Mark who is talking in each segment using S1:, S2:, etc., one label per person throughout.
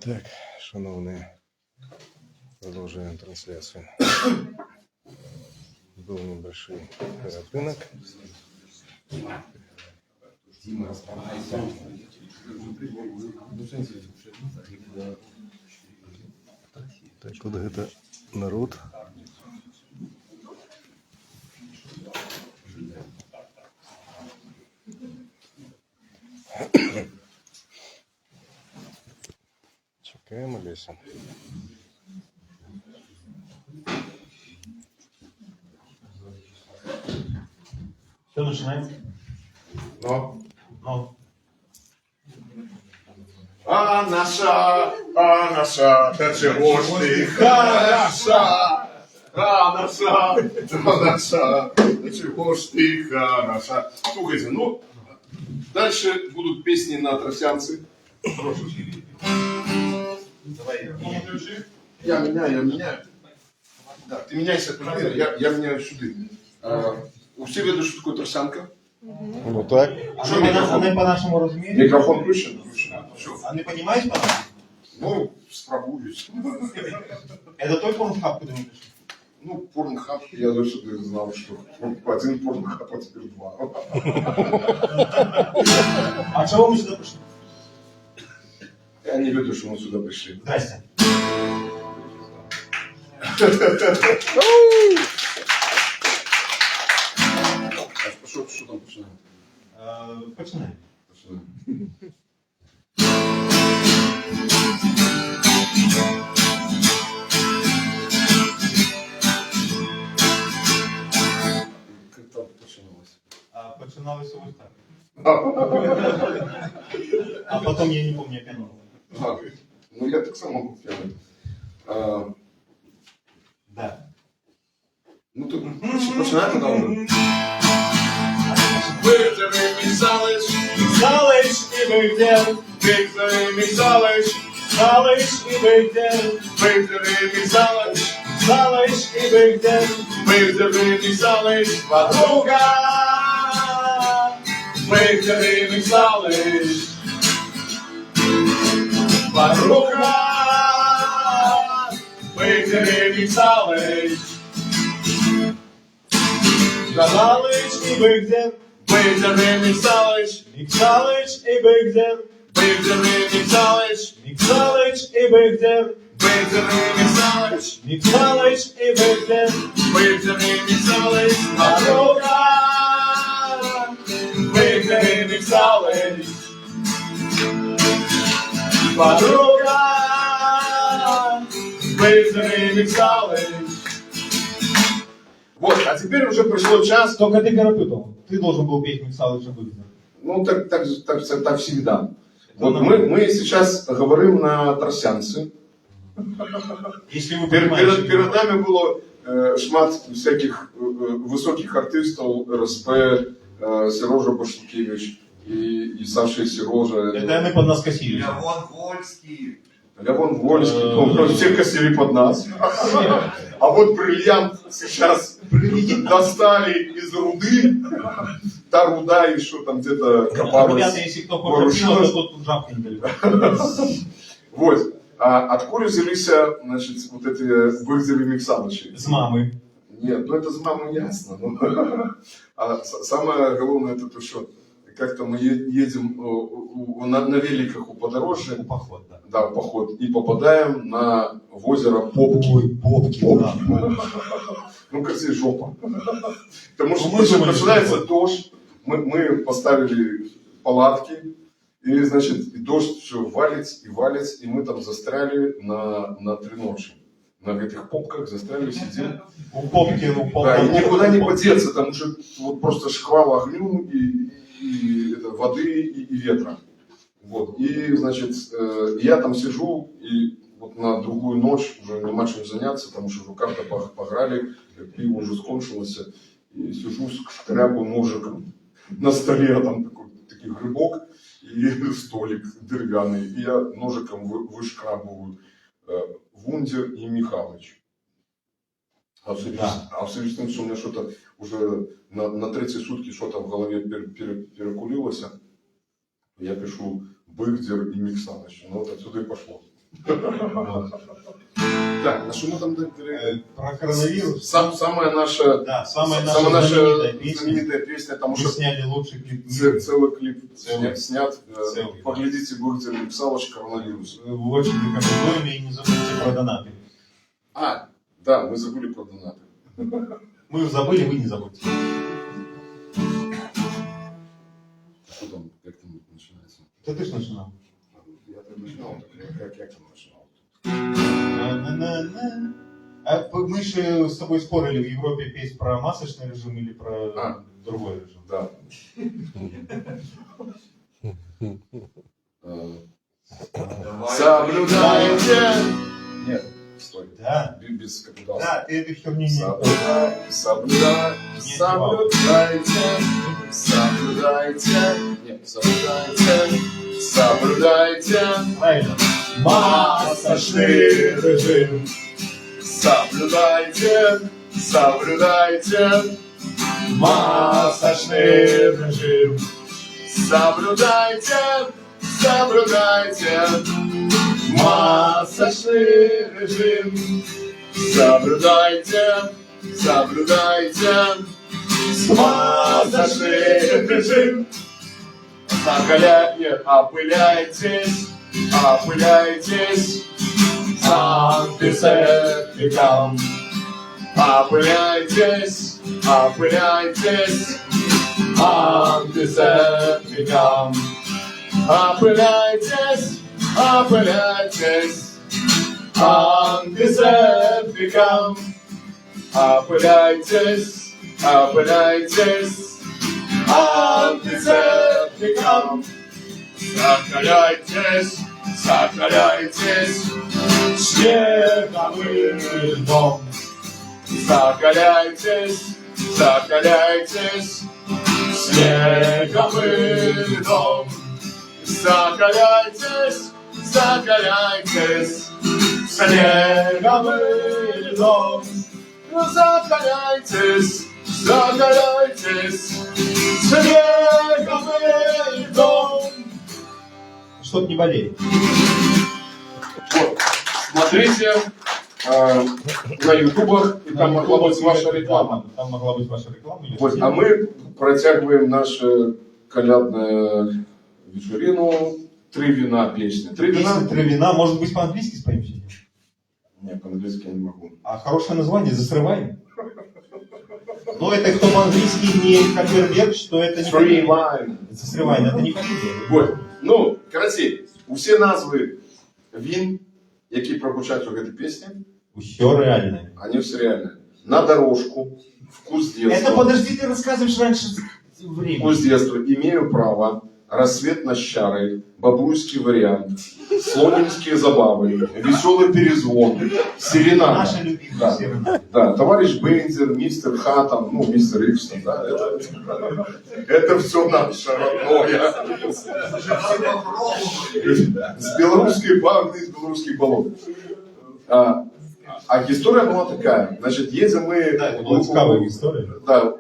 S1: Так, шановні, продолжаем трансляцию. Был небольшой перепынок. Так, вот это народ. Чекаем Олеся.
S2: Все начинается?
S3: Но.
S2: Ну.
S3: Наша, та чого ж ти хороша? Наша, та чего ж ты хороша? Слушайте, ну, дальше будут песни на тросянцы.
S2: Давай.
S3: Я меняю. Да, ты меняйся, я меняю сюда. Все ведут, что такое тросянка?
S1: Ну так.
S3: Что микрофон?
S2: Они по-нашему разумеют?
S3: Микрофон включен? Все.
S2: А не понимаешь по-нашему?
S3: Ну, спробуюсь.
S2: Это твой порнхаб, куда мы пришли?
S3: Ну, порнхаб, я даже знал, что один порнхаб, а теперь два.
S2: А чего мы сюда пришли?
S3: Я не веду, что мы сюда пришли.
S2: Здрасте.
S3: Что там починаем?
S2: Починаем.
S3: Как там починалось?
S2: Починалось ось так. А потом я не помню, опять.
S3: Ну, я так само був п'яний.
S2: Да.
S3: Ну, тут починаємо давно.
S4: Витери мій залиш,
S2: Залиш і вийдем,
S4: витери мій залиш,
S2: залиш і вийдем,
S4: витери мій залиш,
S2: залиш і вийдем,
S4: витери мій залиш,
S2: подруга.
S4: витери мій залиш,
S2: Подруга.
S4: витери мій залиш,
S2: Залиш і вийдем,
S4: витери мій залиш,
S2: залиш і вийдем,
S4: витери мій залиш,
S2: залиш і вийдем,
S4: витери мій залиш,
S2: залиш і вийдем,
S4: витери мій залиш,
S2: подруга.
S4: витери мій залиш,
S2: Подруга.
S4: витери мій залиш.
S3: Вот, а теперь уже пришло час.
S2: Только ты перепутал. Ты должен был петь Миксалыча Выгодно.
S3: Ну, так всегда. Вот мы сейчас говорим на тросянцы.
S2: Если вы понимаете.
S3: Перед нами було шмат всяких високих артистів, РСП, Сережа Башлукевич и Саша и Сережа.
S2: Это мы под нас косили.
S3: Левон Вольский, все косили под нас. А вот бриллиант сейчас достали из руды. Та руда еще там где-то копалась.
S2: Ребята, если кто попросил, то тут жабка недалеко.
S3: Вот. А откуда взялись, значит, вот эти выгодели Миксалычи?
S2: С мамой.
S3: Нет, ну это с мамой ясно. А самое главное это то, что как-то мы едем на великах у подорожья.
S2: У поход, да.
S3: Да, в поход. И попадаем на озеро Попки.
S2: Ой, попки, да.
S3: Ну, как здесь жопа. Потому что
S2: Ну, мы думали,
S3: начинается
S2: что
S3: дождь, мы поставили палатки, и, значит, и дождь все валит, и мы там застряли на 3 ночи. На этих попках застряли, сидим.
S2: У попки, ну,
S3: Да, и никуда не подеться, потому что вот просто шквал огню, и это, воды, и ветра. Вот. И, значит, я там сижу, и вот на другую ночь уже нема чем заняться, потому что карта пограли, пиво уже скончилось, и сижу, скрябу ножиком на столе, а там такой грибок и столик деревянный, и я ножиком вышкрабываю Вундер и Михалыч. А в связи что у меня что-то уже на третьи сутки что-то в голове перекулилось, я пишу Быгдер и Миксалыч. Ну вот отсюда и пошло.
S2: Вот.
S3: Так, а что мы там говорили?
S2: Про коронавирус.
S3: Самая наша,
S2: Да, самая
S3: самая
S2: наша
S3: наша
S2: знаменитая песня.
S3: знаменитая песня, потому
S2: Мы
S3: что
S2: сняли лучший клип мира.
S3: целый клип
S2: Целый.
S3: снят.
S2: Целый.
S3: Поглядите, будете Александрович коронавирус.
S2: Очень рекомендуем, и не забудьте про донаты.
S3: А, да, мы забыли про донаты.
S2: Мы забыли, вы не забудьте.
S3: Что там, как там начинается?
S2: Это ты ж начинал.
S3: Я там начинал, так как там начинал?
S2: На-на-на-на. А мы же с тобой спорили, в Европе петь про масочный режим или про другой режим.
S3: Да. Соблюдайте. Нет, стой.
S2: Да.
S3: Без капитала.
S2: Да, ты эту херню не...
S3: Соблюдайте. Нет, соблюдайте.
S2: Правильно.
S4: Масочный режим.
S3: Соблюдайте.
S4: Масочный режим.
S3: Соблюдайте.
S4: Масочный режим.
S3: Соблюдайте.
S4: Масочный режим.
S3: Опыляйтесь.
S4: Антисептиком.
S3: Опыляйтесь.
S4: Антисептиком.
S3: Опыляйтесь.
S4: Антисептиком.
S3: Опыляйтесь.
S4: Антисептиком.
S3: Закаляйтесь.
S4: Снеговым льдом.
S3: Закаляйтесь.
S4: Снеговым льдом.
S3: Закаляйтесь.
S4: Снеговым льдом.
S3: Закаляйтесь.
S4: Снеговым льдом.
S2: Чтоб не болеть.
S3: Вот. Смотрите на ютубах, и там могла быть ваша реклама.
S2: Там могла быть ваша реклама.
S3: Вот, а мы протягиваем нашу колядную вечерину «Три вина» песня. «Три
S2: Песня
S3: вина»?
S2: «Три вина». Может быть, по-английски споем сегодня?
S3: Нет, по-английски я не могу.
S2: А хорошее название «Засрываем». Но это кто по-английски не Камберберг, что это не
S3: «Three
S2: комедия.
S3: wine».
S2: «Засрываем» это не комедия.
S3: Вот. Ну, короче, усі назви він, які прозвучать у этой песне,
S2: Все реально.
S3: они все реальные. «На дорожку», «Вкус
S2: Это
S3: детства»,
S2: подожди, ты рассказываешь раньше времени.
S3: «Вкус детства», «Имею право», «Рассвет на Щарой», «Бабуйский вариант», «Слонинские забавы», «Веселый перезвон», «Серенада».
S2: Наша любимая
S3: Да.
S2: серенада.
S3: Да, товарищ Бензер, мистер Хаттон, ну, мистер Икс, да, это все наше родное. С белорусской банды, из белорусских болот. А история была такая, значит, едем мы...
S2: Да, это была цікавая история.
S3: Да,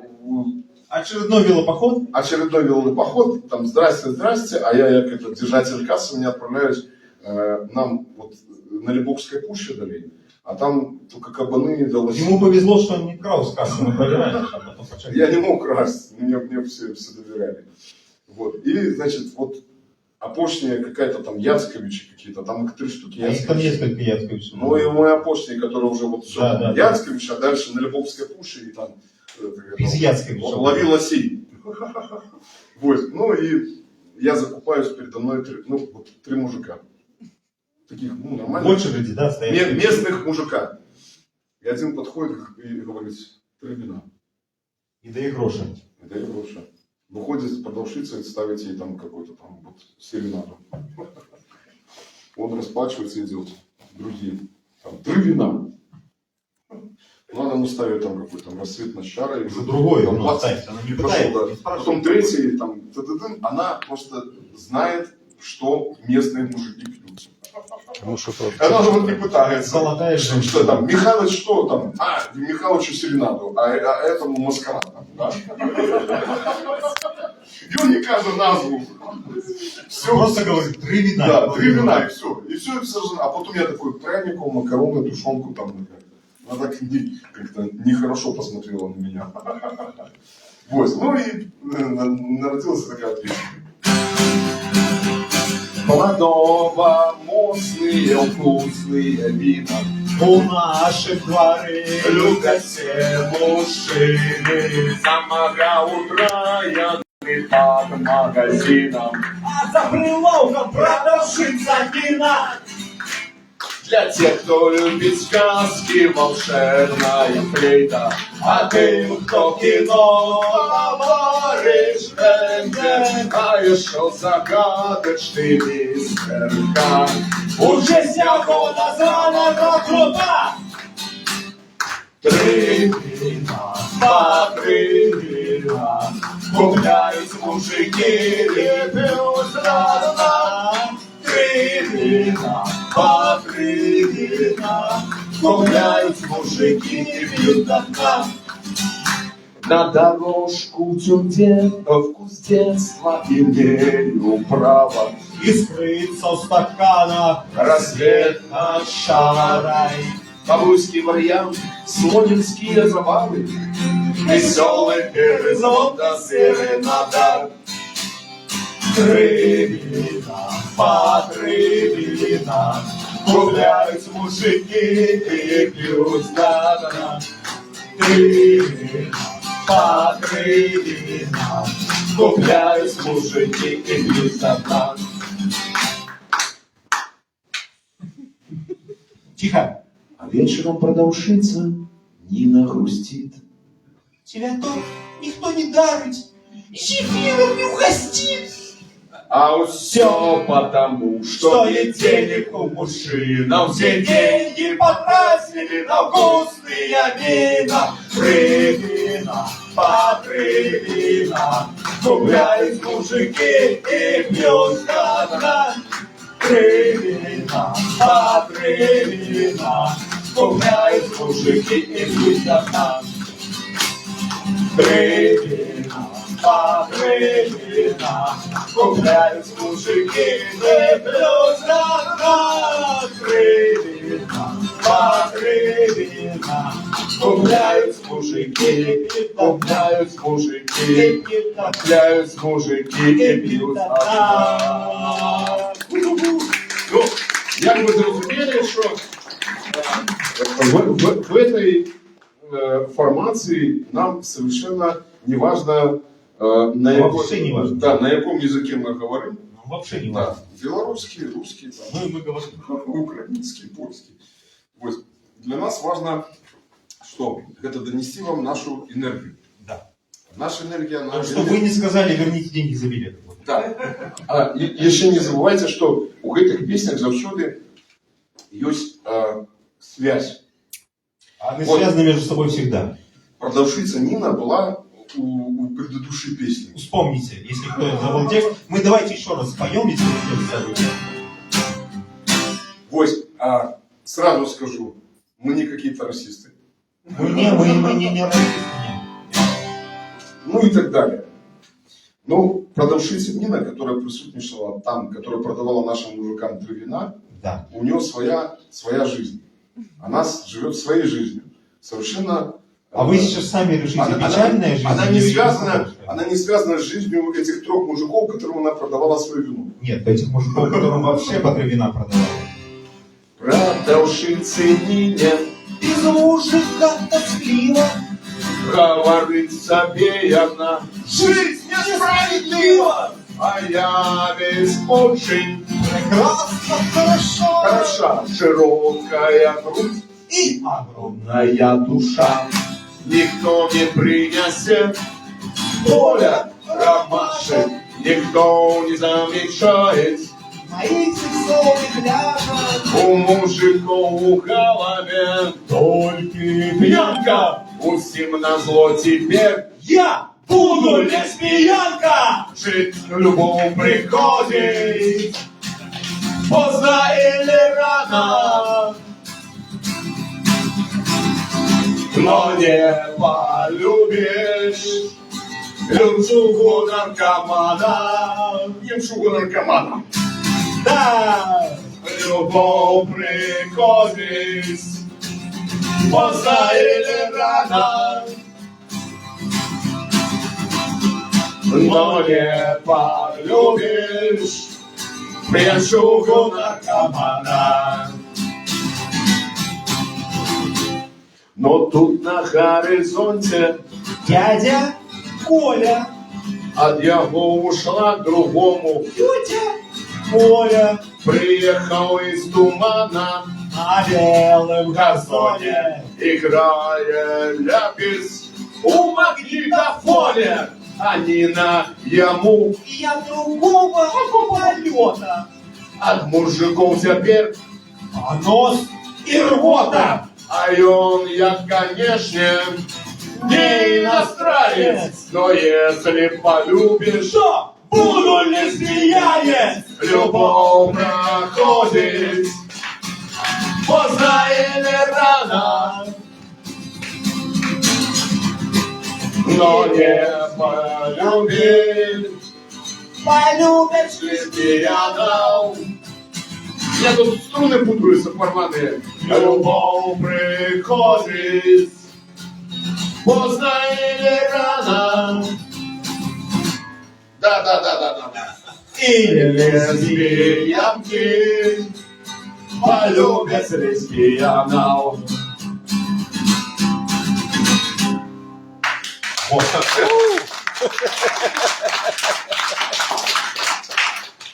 S2: Очередной велопоход.
S3: очередной великий поход, там, здрасте, а я как это, держатель кассы, меня отправляют, нам вот на Лебовской пуще дали, а там только кабаны дали.
S2: Ему повезло, что он не крал с кассы, мы проверяли. А потом почему?
S3: Я не мог красть, мне все доверяли. Вот. И, значит, вот опошня какая-то там Яцковичи какие-то, там их 3 штуки
S2: А их там
S3: Яцковичи.
S2: несколько Яцковичей.
S3: Ну и мой опошня, который уже вот все,
S2: Да.
S3: Яцкович, а дальше на Лебовской пуще и там
S2: Без Яцковича.
S3: ловил осей. Вот. Ну и я закупаюсь передо мной 3 мужика. Таких, ну, нормальных.
S2: В очереди, да, стоят.
S3: Местных мужика. И один подходит и говорит: 3 вина.
S2: И дай гроши.
S3: И дай гроши. Выходит продавщица и ставит ей там какой-то там вот серенаду. Он расплачивается и идет. Другие. Там 3 вина. Ну, она ему ставит там какой-то там «Рассвет на Щарой».
S2: Уже другой,
S3: Там
S2: ну,
S3: 20
S2: ставится, она не
S3: пошел,
S2: пытается,
S3: да.
S2: не спрашивает.
S3: Потом 3-й, там, она просто знает, что местные мужики пьют.
S1: Потому что
S3: Она же вот не пытается.
S2: Золотая женщина.
S3: Что там, Михалыч что там? Михалычу серенаду, а этому маскарад. Да? И он не каждый назву. Все.
S2: Просто говорит, 3 вина.
S3: Да, 3 вина и все. И все это сожрали. А потом я такой пряников, макароны, тушенку там. Она так как-то нехорошо посмотрела на меня. Вот, ну и народилась такая песня. Плодово, мощные, вкусные вина.
S2: У наших дворы
S3: Любят все мужчины. С самого утра я под магазином.
S2: а за прилавком продавщица вина.
S3: Для тех, кто любит сказки, волшебная флейта.
S2: А ты, кто кино
S3: Говоришь, а еще загадочный мистер Хан.
S2: уже всякого названа крута.
S3: 3 вина, по 3 вина, купляют мужики, и пьют разно. 3 вина, по 3 вина, купляют мужики, и пьют до дна. На дорожку тюрдетов вкус детства имею право.
S2: И скрыться в стаканах
S3: Рассвет
S2: над шарой.
S3: Калужский вариант, слонинские забавы, веселый перезвон до серенада. 3 вина, по 3 вина, гуляют мужики и пьют до дна. 3 вина, по 3 вина, гуляют мужики и пьют до дна.
S2: Тихо.
S3: А вечером продавщица Нина грустит.
S2: Тебя тут никто не дарит, зефиром не угостит.
S3: А все потому, что нет денег у мужчин. Все деньги потратили на вкусные вина. 3 вина, по 3 вина, гуляют мужики и пьют до дна. 3 вина, по 3 вина, гуляют мужики и пьют до дна. 3 вина, по 3 вина, гуляют мужики и пьют до дна. 3 вина, по 3 вина, гуляют мужики, гуляют мужики, гуляют мужики и пьют до дна. Ну, як ви зрозуміли, що в этой формации нам совершенно не важно,
S2: Вообще не важно.
S3: Да, на каком языке мы говорим.
S2: Вообще не
S3: Да,
S2: важно.
S3: белорусский, русский, там,
S2: Мы говорим.
S3: украинский, польский. Вот. Для нас важно, что это донести вам нашу энергию.
S2: Да.
S3: Наша энергия, она...
S2: Чтобы вы не сказали, верните деньги за билет.
S3: Да. А еще не забывайте, что у этих песнях завсёды есть связь.
S2: Они
S3: Вот.
S2: связаны между собой всегда.
S3: Продавщица Нина была у предыдущей песни.
S2: Вспомните, если кто забыл текст. Мы давайте еще раз споем, если вы текст забыли.
S3: Вот, сразу скажу, мы не какие-то расисты.
S2: Мы не расисты, нет.
S3: Ну и так далее. Но продавщица Нина, которая присутствовала там, которая продавала нашим мужикам 3 вина,
S2: Да.
S3: у нее своя жизнь. Она живет своей жизнью. Совершенно...
S2: А вы сейчас сами решите, печальная жизнь?
S3: Она
S2: или
S3: не связана с жизнью этих 3 мужиков, которым она продавала свое вино.
S2: Нет, этих мужиков, которым вообще по 3 вина продавали.
S3: Продавщице Нине
S2: Из мужика тоскливо,
S3: говорит себе она:
S2: жизнь несправедлива,
S3: а я ведь очень
S2: прекрасно, хорошо,
S3: хороша, широкая грудь,
S2: и огромно.
S3: моя душа. Никто не принесет поля ромашек, никто не замечает
S2: Моих сексуальных ляжек,
S3: у мужиков в голове только пьянка. Усим назло теперь
S2: я буду лесбиянка.
S3: жить любому приходит,
S2: Поздно или рано,
S3: но не полюбишь Лемшугу наркомана. Лемшугу наркомана.
S2: да.
S4: любов приходить, поздно или рано, но не полюбишь пьянчугу наркомана. Но тут на горизонте
S2: Дядя Коля,
S4: от его ушла к другому.
S2: тетя Коля,
S4: Приехал из тумана,
S2: на белом газоне.
S4: играя ляпис у магнитофоне. Они на яму
S2: Я другого полета,
S4: от мужиков теперь,
S2: а нос и рвота.
S4: а он, я, конечно, не иностранец, но если полюбишь,
S2: Что? Буду лесбиянец.
S4: любовь проходит, поздно или рано, но не полюбит
S2: Полюбишь
S4: лесбиянов. Я тут струны путаются порванные. Любовь приходит, поздно или рано. Да.
S2: или
S4: Лесбиянки полюбят лесбиянов.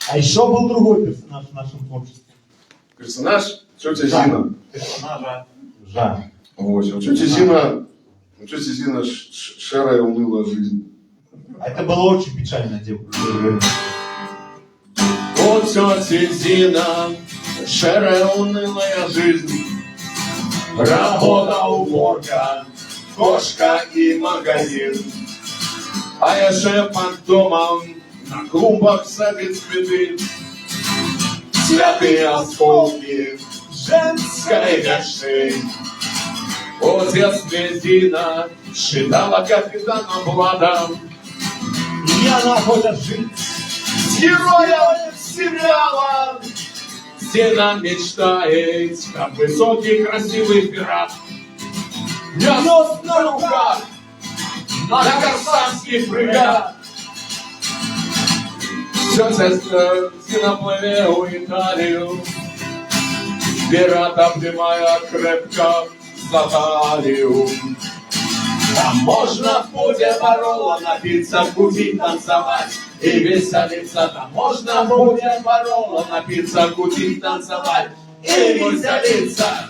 S2: А еще был другой персонаж в нашем творчестве.
S3: Персонаж тетя Зина.
S2: Персонажа Жан.
S3: Вот. У тети Зина шерая унылая жизнь.
S2: Это было очень печально, девушка.
S4: У тети Зина шерая унылая жизнь. Работа, уборка, кошка и магазин. А я же под домом на клумбах садит цветы. Святые осколки женской души. В детстве Зина считала капитана Влада.
S2: Я находят жить.
S4: С героем сериала Зина мечтает, как высокий красивый пират. Нес на руках на корсарских прыгах. Тетя Зина плыве у Италию, пират обнимая крепко за талию. Там можно в пуде Бароло напиться, кутить, танцевать и веселиться. Там можно в пуде Бароло напиться, кутить, танцевать и веселиться.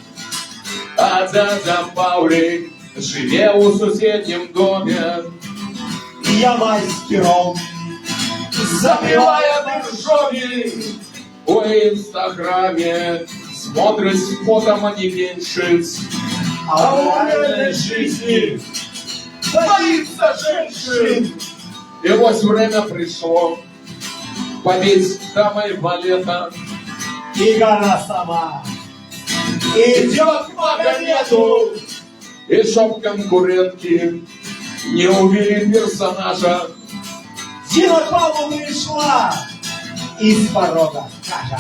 S4: А дядя Паулик живе у соседнем доме,
S2: Я мастером.
S4: запивая боржоми в инстаграме, смотрит с фото манекенщиц. А в реальной жизни боится женщин. И вот время пришло побить дамой валета.
S2: И гора сама.
S4: Идет к Магомету, и чтоб конкурентки не увидели персонажа.
S2: Зина Павловна шла из порога кажа.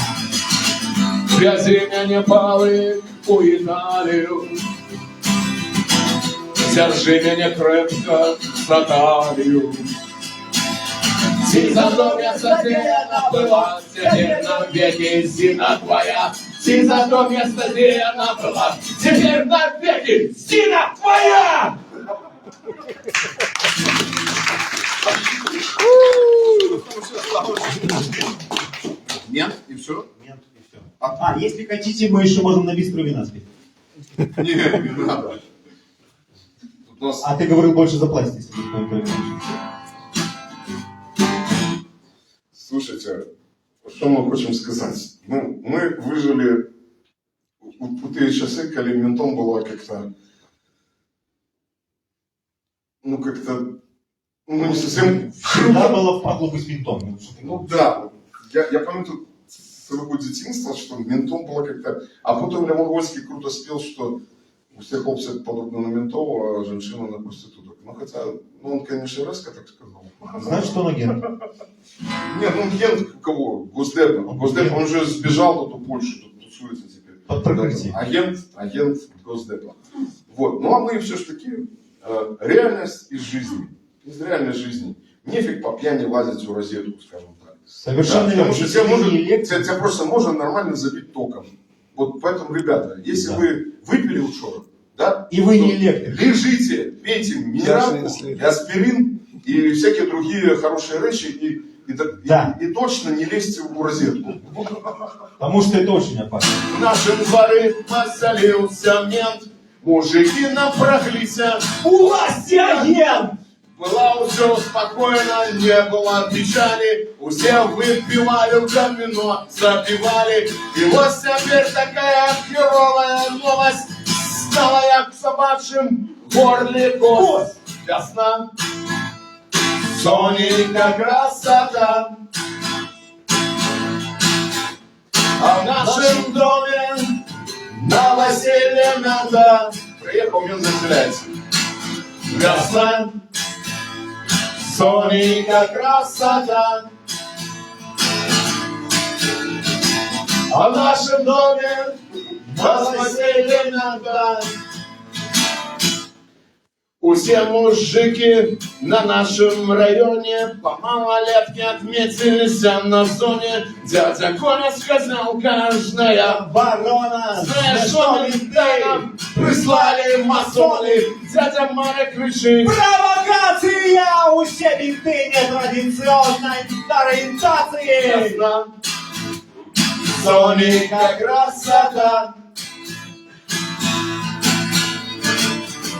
S4: Вязи меня палы у Италию, держи меня крепко за талию. Ти за то место, где она была, теперь навеки Зина твоя. Ти за то место, где она была, теперь навеки Зина твоя.
S3: Нет, и все?
S2: Нет, и все. А, если хотите, мы еще можем на биструю вина спеть.
S3: Не надо. Тут у нас...
S2: А ты говорил больше заплатить, если никто не понимает.
S3: Слушайте, что мы хотим сказать? Ну, мы выжили у те часы, когда ментом было как-то, ну, не совсем...
S2: Всегда было впадло быть ментом.
S3: Ну да, я пам'ятаю свого дитинства, що ментом було как-то... А потім Лямогольський круто спел, что все хлопцы подобны на ментов, а женщина на проституток. Ну хотя, ну он, конечно, резко так сказал.
S2: Знаешь, что он агент?
S3: Нет, ну агент кого? Госдепа. Госдеп, он же сбежал тут в Польшу, тут тусуется теперь.
S2: Под прикрытием.
S3: Агент Госдепа. Вот. Ну а мы все-таки реальность из жизни. Из реальной жизни. Нефиг по пьяни лазить в розетку, скажем так.
S2: Совершенно
S3: Потому что тебя просто можно нормально забить током. Вот поэтому, ребята, если вы выпили учера, да,
S2: И вы
S3: то
S2: не электрик.
S3: лежите, пейте минералку,
S1: Ясно, если-
S3: и аспирин и всякие другие хорошие вещи,
S2: Да.
S3: и точно не лезьте в розетку.
S2: Потому что это очень опасно.
S3: В нашем дворе поселился мент, мужики напряглись,
S2: У власти агент!
S3: было все спокойно, не было печали, все выпивали домино, запивали. И вот теперь такая херовая новость, стала я к собачьим горле кость. Ясно? Соненька красота, а в нашем доме новоселье надо. Приехал, он заселяется. Ясно? Соненька красота, а в нашем доме новоселье надо. Все мужики на нашем районе по малолетке отметились на зоне. Дядя Коля сказал, каждая
S2: Барона!
S3: знаешь, что нам прислали масоны. Дядя Маря кричит:
S2: Провокация! У всех бинты нетрадиционной ориентации!
S3: ясно. Соненька красота,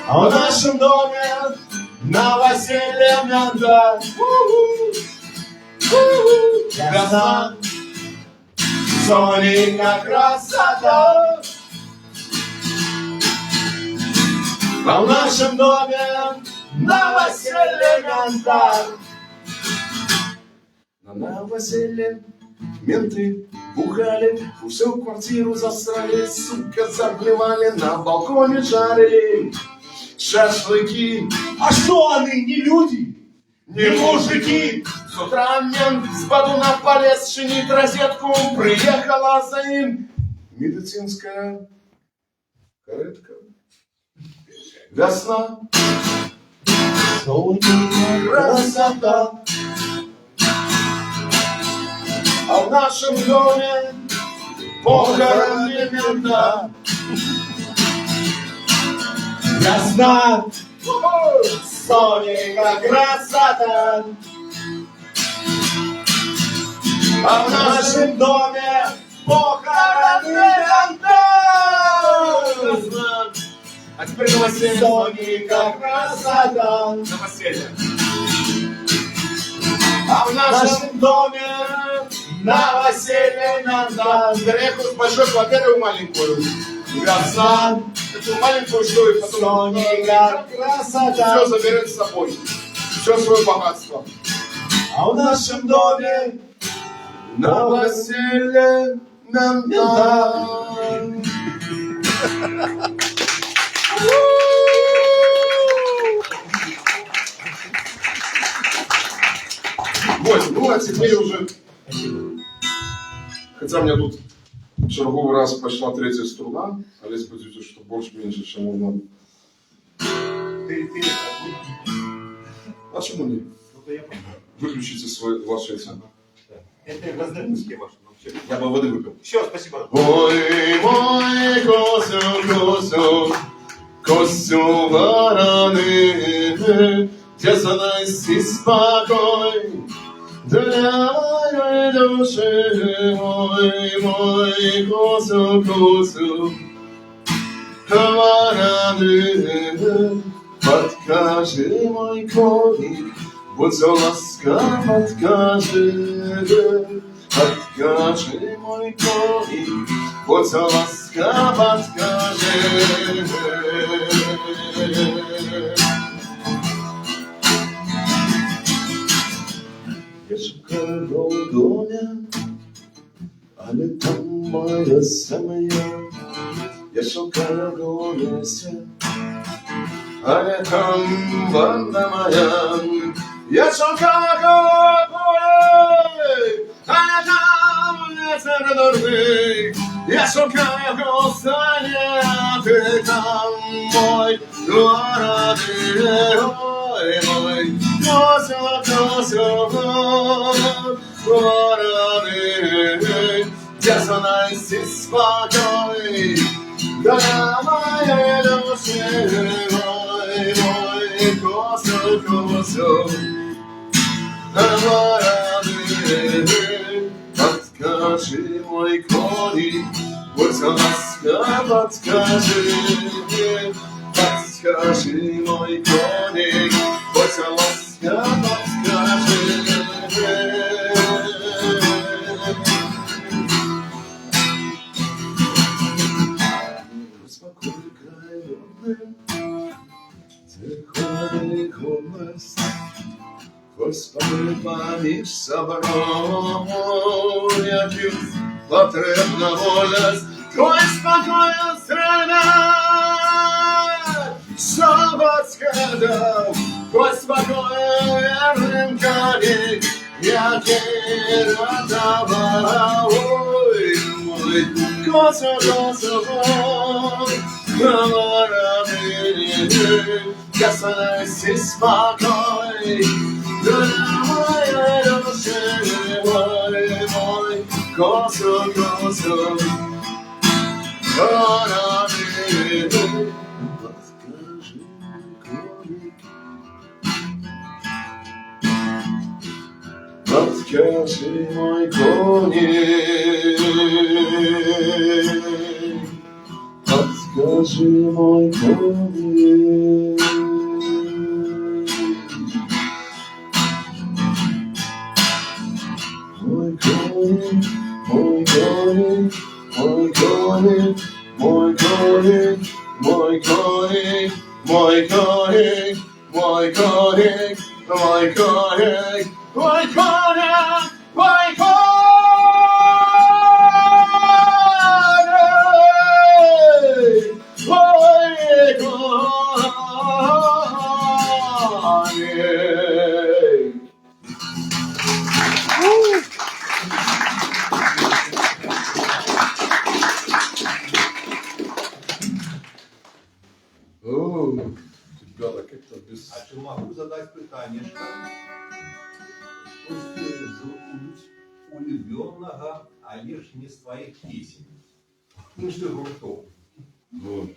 S3: а в нашем доме новоселье надо. Ясно. Соненька красота, а в нашем доме новоселье надо. На новоселье менты бухали, всю квартиру засрали, сука, заплевали, на балконе жарили шашлыки.
S2: А что они, не люди?
S3: Не мужики! С утра мент с бадуна полез чинить розетку, приехала за ним медицинская каретка. Весна, красота, а в нашем доме похороны мента.
S2: Ясно! Соненька красота,
S3: А в нашем
S2: доме
S3: похороны мента. А теперь новоселье.
S2: Соненька красота,
S3: Новоселье. А в нашем
S2: доме
S3: новоселье надо. Переехал с большой квартиры в маленькую. Ясно. Эту маленькую, что и потом
S2: Соненька красота,
S3: все заберет с собой. Все свое богатство.
S2: а в нашем доме
S3: Новоселье нам надо. Вот, ну а теперь уже, хотя мне тут в черговый раз пошла третья струна, але сподіваюся, що більш-менше, чем воно. А чому ні? Выключите ваши эти.
S2: Это раздельные ваши.
S3: Я бы воды выпил.
S2: Все, спасибо.
S3: Ой, мой косю, косю вороны, где заносит спокой для моей души. Ой, мой косю, вороны, подкажи мой коник, будь ласкав, подкажи. Откажи, мой коник, будь ласкав, откажи. Я шукаю голдоня, але там моя сім'я. Я шукаю голося, але там вона моя. Я шукаю поле, а там не серед
S4: Я шукаю кусання, ти там мой родной мой. Родной, где сонайся спокой, да моей душе, мой косу. Подскажи, мой коник, будь ласка, подскажи. Подскажи, мой коник, будь ласка, подскажи. Спокойно, тихо, холодность. Господи, поміж собором, яким потрібна вольність, твой спокою страдать, що подсказав, твой спокою верним коник, який рятував, ой, мой, косо, я сонайся спокой, да моя душа, мой, косо. Подскажи, мой коник, подскажи, мой коник. Мой коник, мой коник, мой коник, мой коник, мой коник, мой коник, мой коник, мой коник, мой коник, мой
S3: Ребята, как-то без...
S2: А чи могу задать питання? Что улюбленного, а лишь не с твоих песен? Ну что, гуртов?
S3: Ну,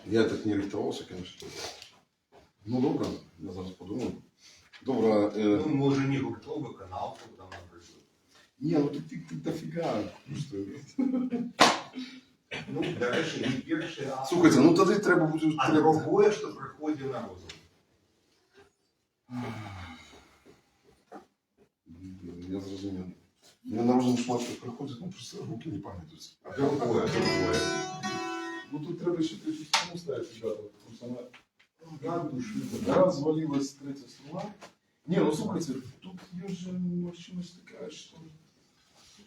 S3: я так не рихтовался, конечно. Ну, добре, я зараз подумаю. Добре.
S2: Ну, може не гуртовий канал, там, наприклад.
S3: Не, ну ты дофига. Просто...
S2: Ну, дальше не перший, а...
S3: Слухайте, ну тоді треба буде...
S2: А другое, що приходить на розум.
S3: Я зрозумів. Мне на розум шмат що приходить, ну просто руки не пам'ятаються.
S2: А другое.
S3: Ну тут треба ще третю струну ставити, ребята, потому что она развалилась третья струна. Не, ну слушайте, тут есть же мощность такая, что...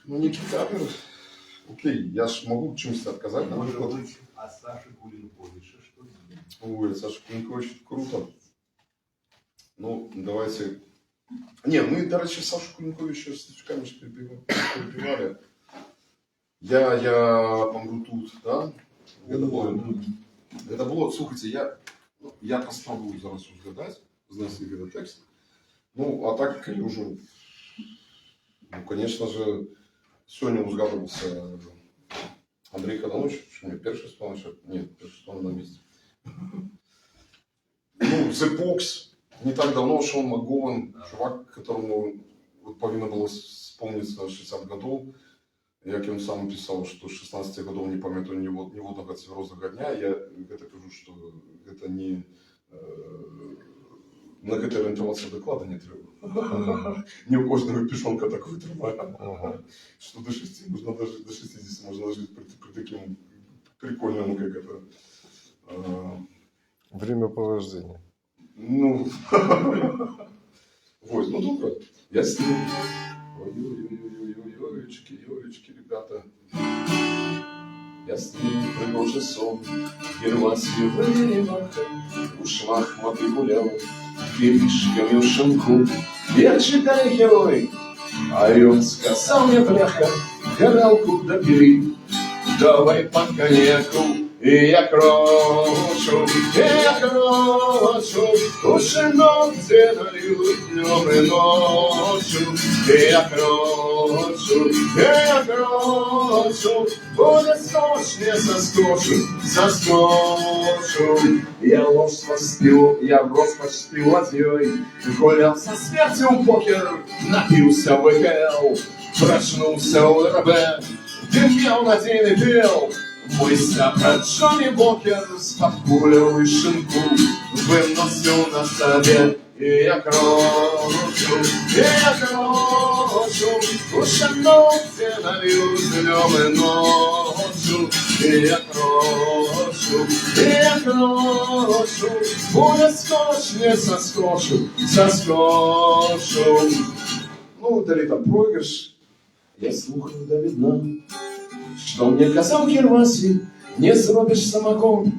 S3: Ну не кавер. Окей, я ж могу чем-то отказать.
S2: Может быть, а Саши Кулинковича что ли?
S3: Ой, Саша Кулинкович круто. Ну, давайте... Не, мы, до речі, Сашу Кулинковича с Стечками перепевали. Я помру тут, да? Это было, слушайте, я поставлю зараз згадати, знайти від текст. Ну, а так, коли уже, ну, конечно же, сегодня узгадывался Андрей Каданович, что мне перший вспомнил, что нет, перший вспомнил на месте. Ну, The Pox, не так давно Шон МакГован, чувак, которому вот повинно было вспомниться 60 годов, як он сам писал, что с 16 годов не памятаю ни водного цвірозного дня, я это кажу, что это не на гэта ориентироваться доклада не треба. Не у кожного пешонка так вытримає. Что до 6, можно даже до 60 можно жить при таким прикольном, как это.
S1: Время повождения.
S3: Ну, вот, ну добро. Я с ним. Ой-ой-ой-ой-ой-ой-ой-ой-ой, ребята. Я с ним провел часом, Ервасью время, у шахматы гулял, пиришками в шинку. Я читаю герой, а он сказал мне бляха,
S4: горелку допили, давай по коньяку. И я крочу, уже ночи нальют днем и ночью. И я крочу, будет скотч, не соскочу. Я ложь почти ладьей, гулял со смертью покер, напился в ВКЛ, проснулся у РБ, дымел на день и пел. Мысля про Джонни Бокер с-под куля вышенку выносил на себе. И я крочу, уже ночи нальют днем и ночью. И я крочу, будет скотч, не соскочу. Ну, дали там проигрыш, я слухаю да видно. Что мне казав Кирвасі, не зробиш самогон,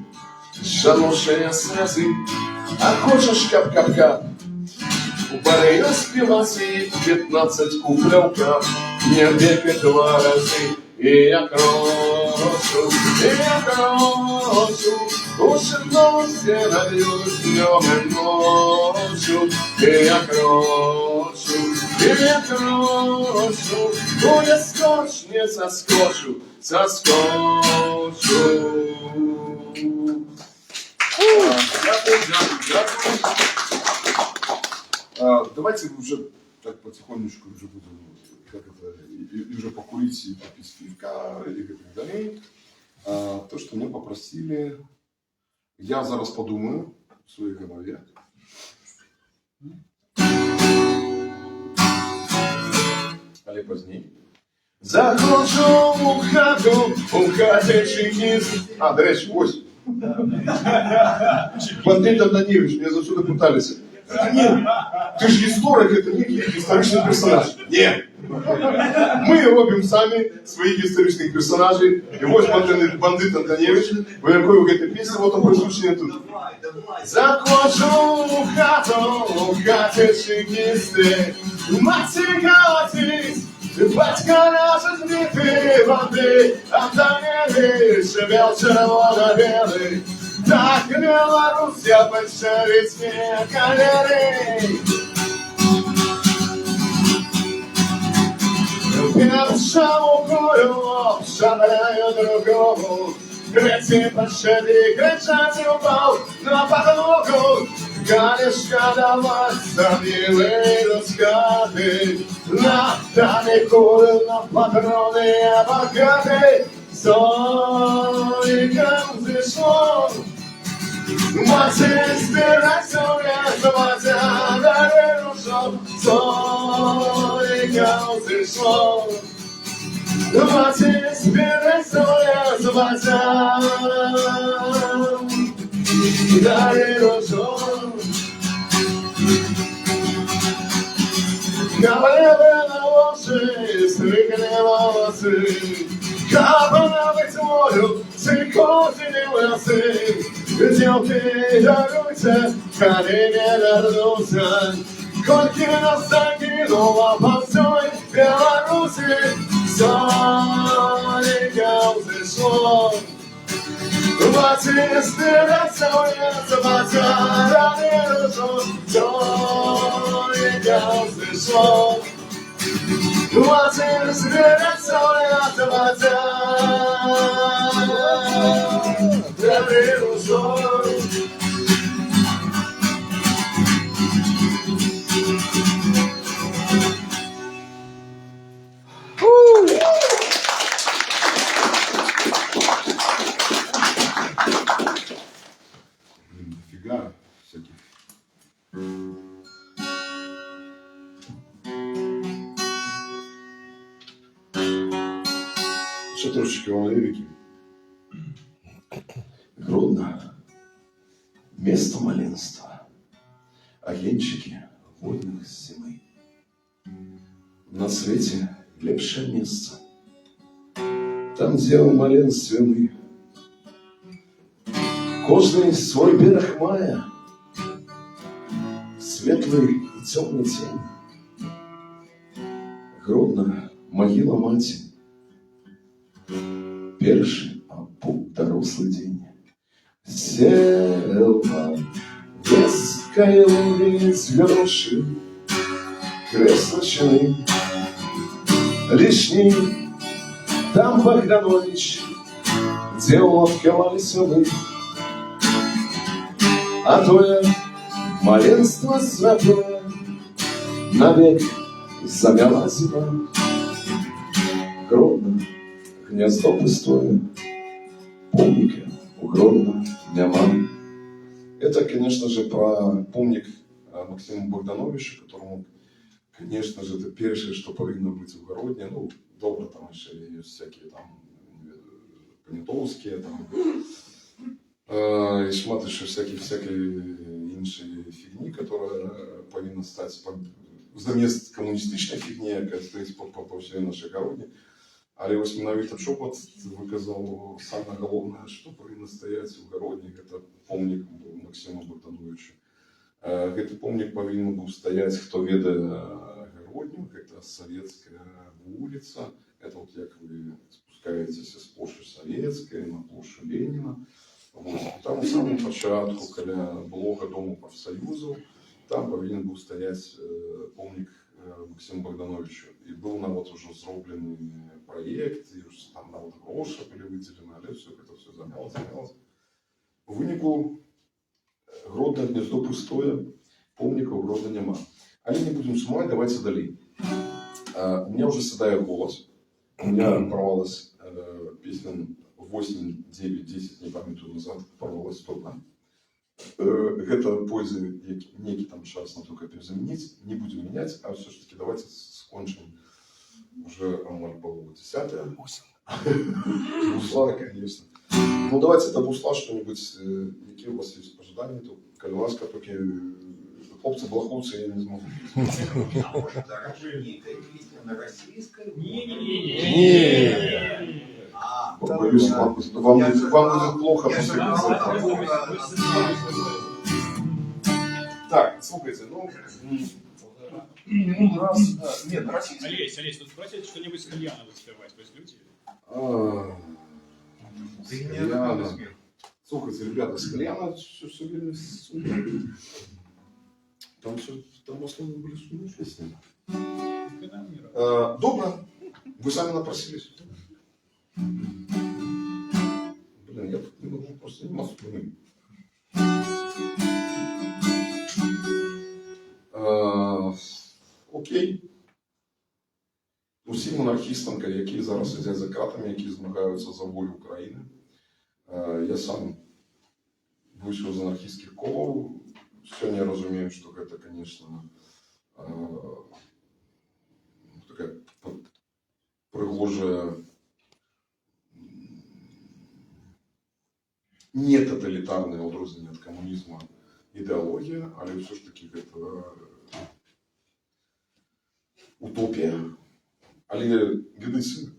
S4: жанушення сльози, а хочеш кап-кап-кап. У барі розпівасі 15 купляв кап, не веки 2 рази. І я крочу, уже ночі нальють днем і ночью. І я крочу, буде скотч, не соскочу.
S3: Давайте уже так потихонечку уже буду, как это, и уже покурить, и попить пивка, и так далее. То, что меня попросили, я зараз подумаю в своей голове. Але позднее. Заходжу у хату чекіст. А, до речі, ось. Бандит Антоневич, меня засюда пытались. Нет, ты же историк, это некий историчный персонаж. Нет. Мы робим сами своих историчных персонажей. И вот бандит Антоневич, вымеркую в этой песне, вот он прозвучит тут. Заходжу у хату чекісти, мати колотись. Батька ляжет вбитый воды, Антоневич вел червоно-белый. Так Белоруссия большевистские калерии. Первому курю шагаю другому, Греции пощади, кричать упал на подлогу. Галешка давай самилые раскаты, на далеко на патроны богаты. Соликом взошло, мать избирайся, мать даришь, соликом взошло. Мать избирайся, мать даришь. Кавалеры на лоши, стригли волосы, кабана быть волю, цикотили волосы. Девки даруйте, колени вернутся, Горький нас закинула по всей Беларуси. Соликом взошло, мать избирайся, мать даришь. Соликом взошло, мать избирайся, мать даришь. Дофига всяких. Еще трошечки вам лирики. Гродно. Место маленства. Агенчики водных зимы. На свете лепшее место. Там, где у маленственный. Кожный свой берег мая, светлый и темный тень. Гродно, могила мати, перший, а був дорослий день. Села веская улиц гроши, кресло чины, лишний там Богданович делал веселый, а твое маленство святое навек замяла зима. Гродно, гнездо пустое, помника у Гродно няма. Это, конечно же, про помник Максима Богдановича, которому, конечно же, это первое, что повинно быть в Гродне. Ну, добре, там еще есть всякие там понятовские, там, і шмат еще всякой іншої фігні, которая повинна стать замість комуністичної фігні, яка стоїть по всій нашій Гродні. Але ось менавіта Чопот виказав саме головне, що повинно стояти в Гродні, це помнік Максима Богдановича. Гэты помнік повинен був стояти, хто ведає Гродню, це Советская вулиця, це от як ви спускаєтеся з площі Советської на площу Леніна. Там у самому початку, коли було Дому профсоюзу, там повинен був стояти помнік Максиму Богдановичу. І був навіть уже зроблений проєкт, і там навіть гроші були виділені, але все замялось. У виніку Гродне гнездо пустое, помника у Гродно нема. Але не будем сумовать, давайте далі. У меня уже седая голос. У меня порвалась песня 8, 9, 10, не памятаю назад, порвалась трудно. Это пользы некий там час на только перезаменить. Не будем менять, а все-таки давайте скончим уже амаль полового 10-е. Бусла, конечно. Ну давайте до бусла что-нибудь, какие у вас есть ожидания, то коли ласка, только хлопцы, блоховцы я не смогу.
S5: Даже некая песня на российской?
S3: Боюсь, вам будет плохо после концерта. Так, слушайте, ну раз, нет, на российском.
S6: Олесь, тут просят что-нибудь с кальяна спевать, возьмете?
S3: Кальяна. Слушайте, ребята, с кальяна все время сумно. Там в основном были сумные песни. Добро, вы сами напросились. Блин, я тут не могу просто не массу помнить. Окей. Усім монархістам, які зараз сидять за кратами, які змагаються за волю України. Я сам вийшов з анархістських колов. Сьогодні я розумію, що це, звісно, така пригожа не тоталітарне відрознення від комунізму ідеологія, але все ж таки це утопія. Але, видите,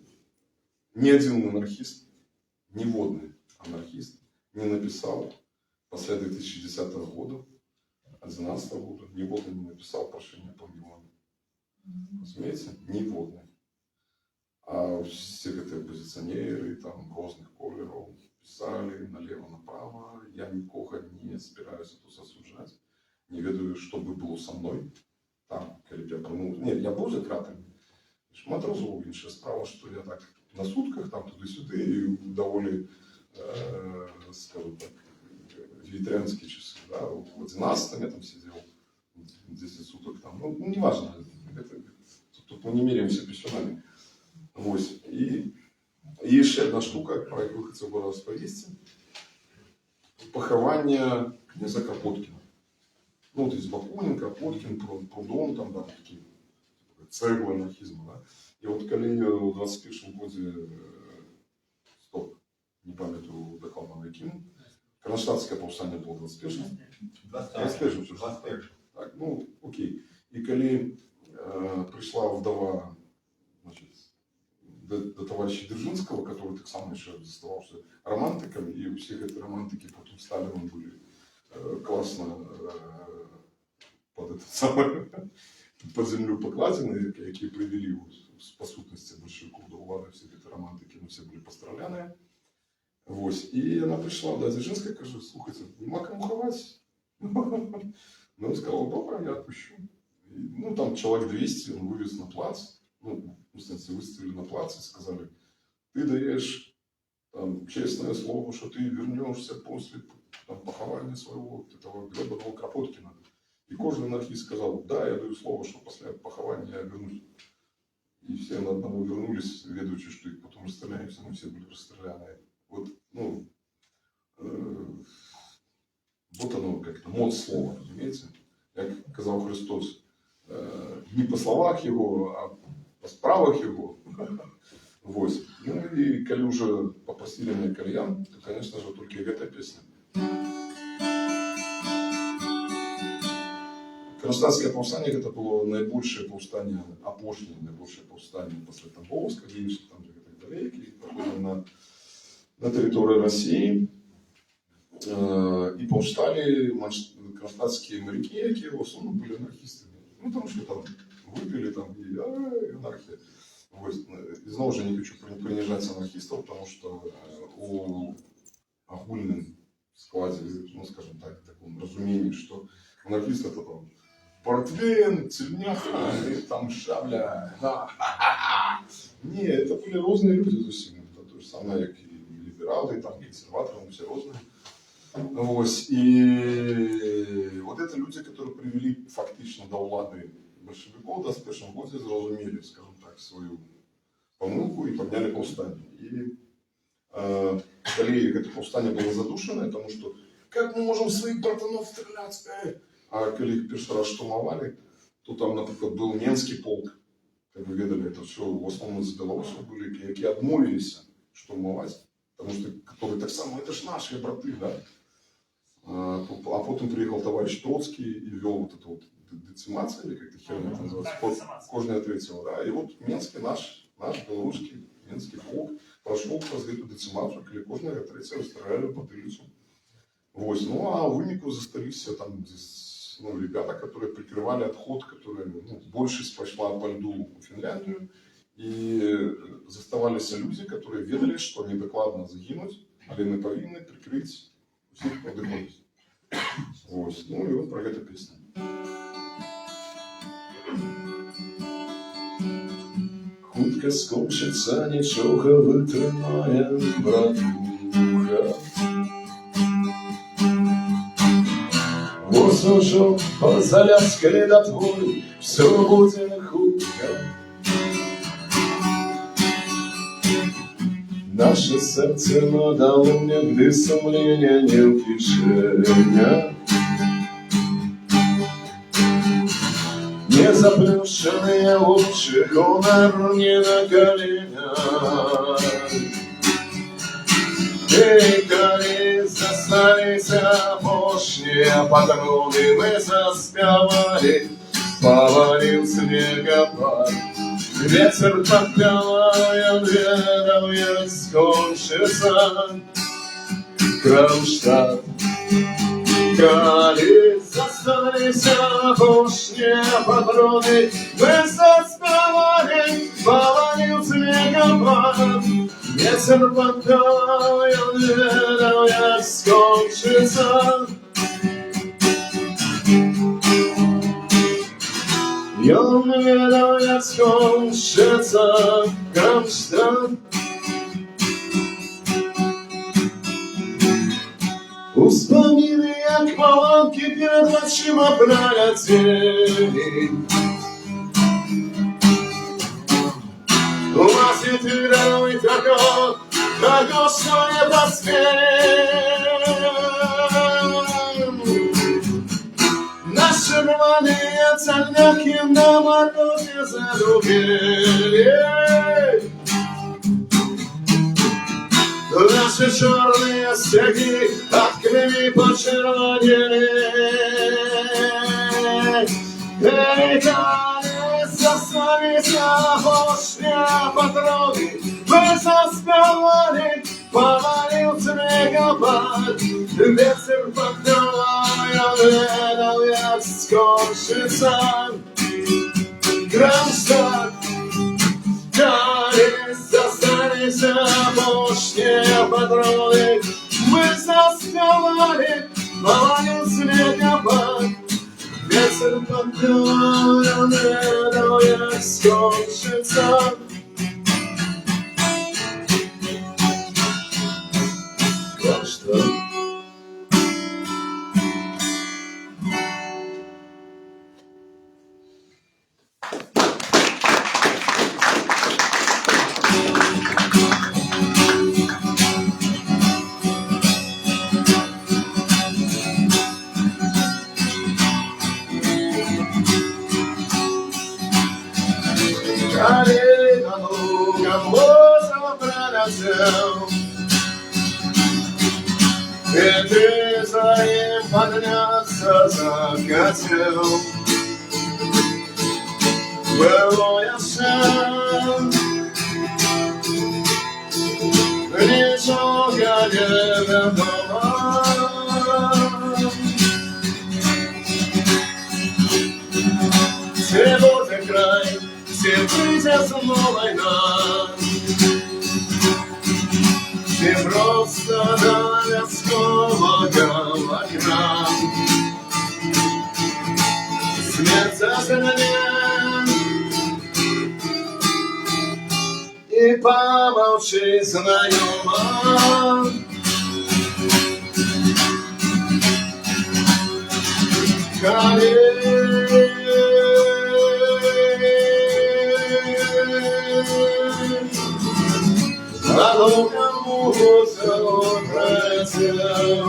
S3: ни один анархист, ни водный анархист не написал после 2010 года, 2011 года, ни водный не написал прошение по миллиону. Разумеется, ни водный. А все эти оппозиционеры, там, разных колеров писали налево-направо. Я никого не собираюсь тут осуждать. Не ведаю, что бы было со мной. Там, когда я промыл... Нет, я был за кратами. Шмат разов інша справа, що я так на сутках, там туди-сюди, і доволі, скажу так, вегетарианские часы, да, в 11-м я там сидел, 10 суток там, ну, не важно, тут мы не меряемся писюнами. Ось, і ще одна штука, про яку хотів би розповісти, поховання князя Кропоткіна. Ну, то есть Бакунин, Кропоткин, Прудон, там, да, такі цегла анархизма, да. И вот коли у 21 году, стоп, не памятаю докладно яким, Кронштадтское повстание было 21 21 Так, ну, окей. И коли пришла вдова, значит, до товарища Дзержинского, который так само еще заставался романтиком, и у всех эти романтики потом Сталином были классно под это самое под землю покладены, які привели по сутності большевиків до влади, всі ці романтики, все были постраляны. Вот. И она пришла, да, Дзержинская, каже, слухайте, нема кому ховать. Ну, он сказал, добре, я отпущу. И, ну, там человек 200, он вывез на плац, ну, в смысле, выставили на плац и сказали, ты даешь там, честное слово, что ты вернешься после там, похования своего этого гребаного Кропоткина. И кожный анархист сказал, да, я даю слово, что после похования я вернусь. И все на одного вернулись, ведучи, что их потом расстреляют, мы все были расстреляны. Вот, ну, вот оно как-то мод слова, понимаете? Як казав Христос, не по словах его, а по справах его. Вот. Ну и коли уже попросили мне кальян, то, конечно же, только и эта песня. Кронштадтское повстание это было наибольшее повстание, опошнее наибольшее повстание после Тамбовска, Киевских там и так далее, и проходили на территории России. И повстали кронштадтские моряки, які в основном были анархистами. Ну, потому что там выпили, там, и анархия. Вот. И снова же не хочу принижать анархистов, потому что у огульном складе, ну, скажем так, таком разумении, что анархист это там портвейн, цельняха, и там шабля. Не, это были разные люди совсем. Это то же самое, как и либералы, там, консерваторы, все разные. Вот. И вот это люди, которые привели фактично до влади большевиков, да, в першому году зрозуміли, скажем так, свою помилку и подняли повстание. И коли это повстание было задушено, потому что как мы можем своих братанов стрелять? А коли их первый раз штурмовали, то там, например, был Менский полк, как вы видели, это все в основном из белорусов были, которые отмовились штурмовать, потому что, которые так само, это ж наши браты, да. А потом приехал товарищ Троцкий и вел вот эту вот децимацию, или как-то херня это называется, кожная третья, да. И вот Менский наш белорусский Менский полк прошел по эту децимацию, коли кожная третья расстреляли по тыльцу. Вот. Ну а в вынику застались там ну, ребята, которые прикрывали отход, которые больше пошла по льду в Финляндию. И заставались люди, которые ведали, что они докладно загинуть, але не повинны прикрыть всех подыходить. Вот. Ну и вот про эту песню.
S4: Хутка скончыцца, нічога вытрымае, братуха. Воз ужо позаляскалі да твой, всё будзе хутка. Наше серце надало мне, гdy сумлення не в кишенях. Не заплющенные очи, гонор не на коленях. И коли застались опошние патроны, мы заспевали, повалил снегопад. Ветер подпевая, верил, я скончится Кронштадт. Коли застались опошние патроны, мы заспевали, повалил снегопад. Ветер подпевая, верил, я скончится. Я верил, як скончиться Кронштадт. Успоміни, як маланки перед очима пролетели. У нас є тирановий такой, що не поспел. Наши рваные царняки на морозе зарубили. Наши черные стяги от крови почервонели. Перекали застались опошние патроны, мы заспевали, повалил снегопад. Ветер поддавая, верил, як скончится Кронштадт. Коли застались запашные патроны мы заставали, половину снегопад. Ветер поднял, не скончится. Вот что. Калина лугом лозом пролетел, и ты за ним подняться захотел. Было я сам, ничего не ведомо. Сегодня край, все выйдя снова война. Ты просто до людского окна. Смерть застанет, и помолчи знакомо. На лугом мусор пролетел.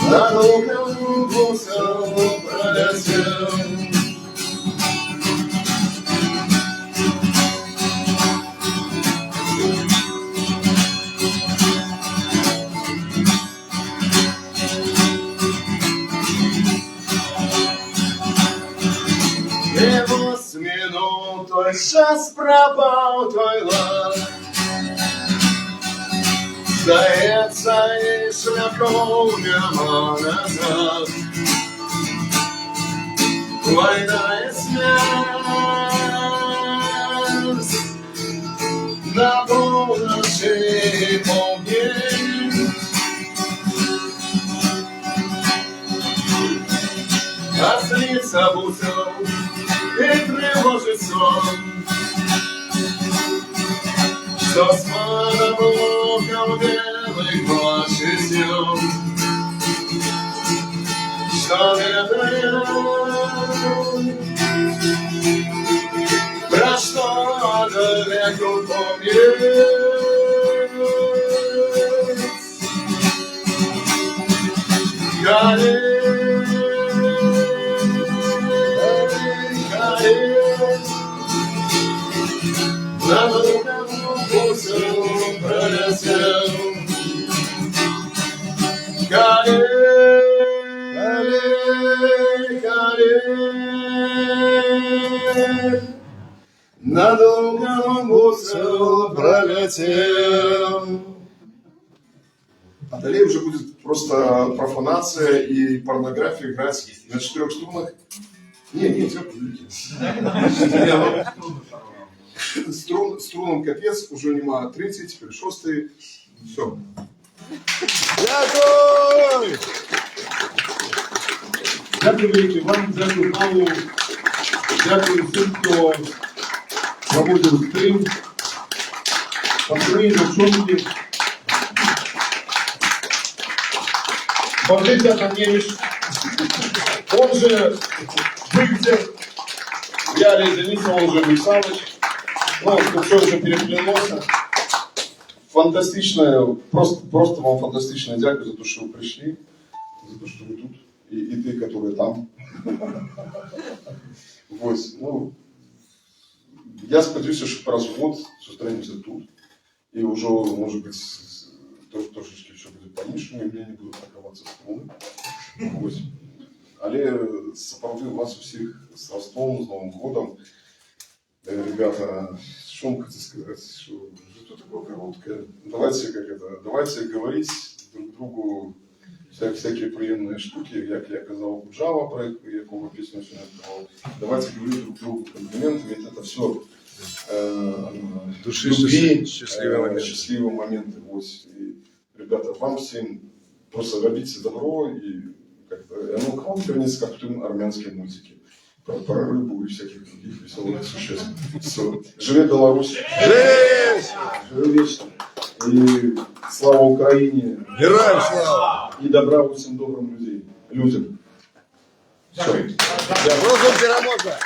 S4: На лугом мусор пролетел. Той час пропав той лад, здається, і шляхом нема назад. Війна і смерть на полночі повні, а сниться бусел и тревожит сон, что с монологом белых ваших снов, что это про что далеко помнить. На лугом мусор пролетел. На лугом мусор пролетел.
S3: А далее уже будет просто профанация и порнография играть на 4 струнах. Не, струнам капец, уже нема 30, теперь 6. Все.
S1: Дякую!
S4: Дякую велике вам, дякую Павлу, дякую всім, хто проводив стрим, пацани, девчонки. Борис Ананевич, он же Быктев, я Олег Денисов, он же Михайлович. Ну, все уже переплелося.
S3: Фантастичное, просто вам фантастичное дякую за то, что вы пришли, за то, что вы тут, и ты, который там. Вот, ну, я сподіваюся, що раз в год зустрінемося тут, і вже, може бути, трошечки все буде по-іншому, і мені не будуть атакуватися струни. Ось. Але сопроводив вас усіх з Ростовом, з Новим годом. Ребята, что вам хотите сказать? Что такое короткое? Давайте, как это, давайте говорить друг другу всякие приємні штуки, як я казав, Джава, про яку ви пісню сьогодні співали. Давайте говорити друг другу компліменти, ведь это все
S1: Души
S3: любви,
S1: счастливые моменты.
S3: счастливые моменты. Ось. И, ребята, вам всем просто робите добро, и как-то оно к вам вернется, как в той армянской музыке. Про рыбу и всяких других веселых существ. Все. Живи Беларусь! Живи вечно! И слава Украине!
S1: Героям слава!
S3: И добра всем добрым людям. Все.
S1: Розум перемога!